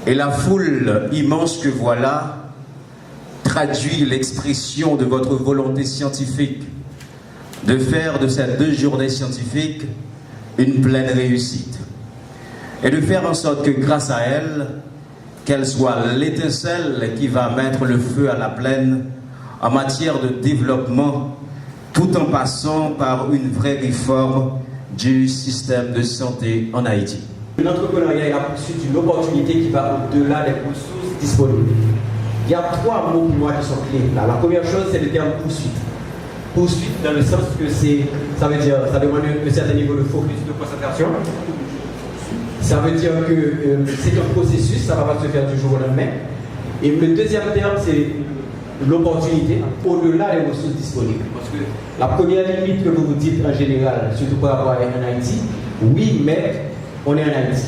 Et la foule immense que voilà traduit l'expression de votre volonté scientifique de faire de ces 2 journées scientifiques une pleine réussite et de faire en sorte que grâce à elle, qu'elle soit l'étincelle qui va mettre le feu à la plaine en matière de développement tout en passant par une vraie réforme du système de santé en Haïti. L'entrepreneuriat est la poursuite d'une opportunité qui va au-delà des ressources disponibles. Il y a 3 mots pour moi qui sont clés là. La première chose, c'est le terme poursuite. Poursuite dans le sens que ça veut dire, ça demande un certain niveau de focus, de concentration. Ça veut dire que c'est un processus, ça ne va pas se faire du jour au lendemain. Et le deuxième terme, c'est l'opportunité au-delà des ressources disponibles. Parce que la première limite que vous vous dites en général, surtout par rapport à en Haïti, oui, mais on est en Haïti.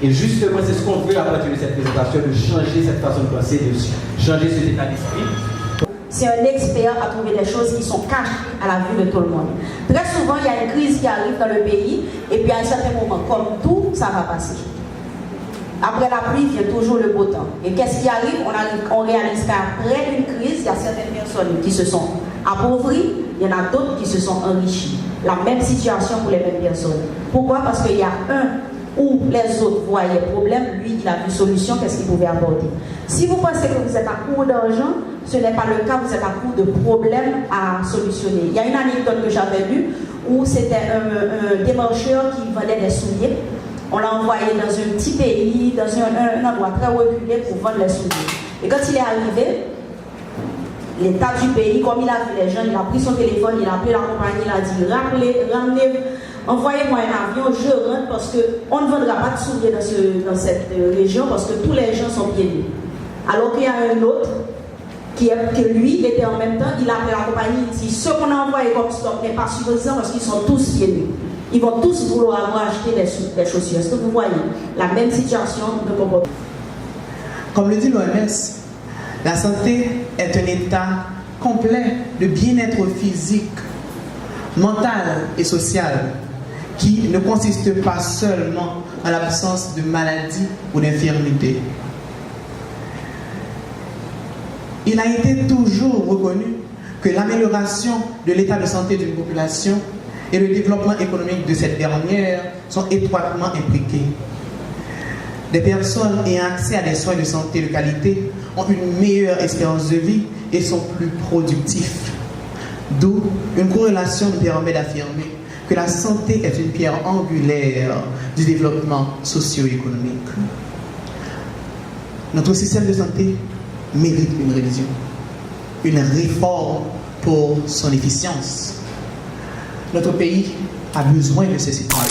Et justement, c'est ce qu'on veut à partir de cette présentation, de changer cette façon de penser, de changer cet état d'esprit. C'est un expert à trouver des choses qui sont cachées à la vue de tout le monde. Très souvent, il y a une crise qui arrive dans le pays, et puis à un certain moment, comme tout, ça va passer. Après la pluie, vient toujours le beau temps. Et qu'est-ce qui arrive? On réalise qu'après une crise, il y a certaines personnes qui se sont appauvries, il y en a d'autres qui se sont enrichies. La même situation pour les mêmes personnes. Pourquoi? Parce qu'il y a un où les autres voyaient problème, lui, il a vu solution, qu'est-ce qu'il pouvait apporter. Si vous pensez que vous êtes à court d'argent, ce n'est pas le cas, vous êtes à court de problèmes à solutionner. Il y a une anecdote que j'avais lue où c'était un démarcheur qui vendait des souliers. On l'a envoyé dans un petit pays, dans un endroit très reculé pour vendre les souliers. Et quand il est arrivé, l'état du pays, comme il a vu les gens, il a pris son téléphone, il a appelé la compagnie, il a dit ramenez, envoyez-moi un avion, je rentre parce qu'on ne vendra pas de souliers dans cette région parce que tous les gens sont pieds nus. Alors qu'il y a un autre que lui, il était en même temps, il a appelé la compagnie, il dit ce qu'on a envoyé comme stock n'est pas suffisant parce qu'ils sont tous pieds nus. Ils vont tous vouloir avoir acheté des chaussures. Est-ce que vous voyez la même situation de comportement? Comme le dit l'OMS, la santé est un état complet de bien-être physique, mental et social qui ne consiste pas seulement en l'absence de maladie ou d'infirmité. Il a été toujours reconnu que l'amélioration de l'état de santé d'une population et le développement économique de cette dernière sont étroitement imbriqués. Des personnes ayant accès à des soins de santé de qualité ont une meilleure espérance de vie et sont plus productifs. D'où une corrélation nous permet d'affirmer que la santé est une pierre angulaire du développement socio-économique. Notre système de santé mérite une révision, une réforme pour son efficience. Notre pays a besoin de ces citoyens.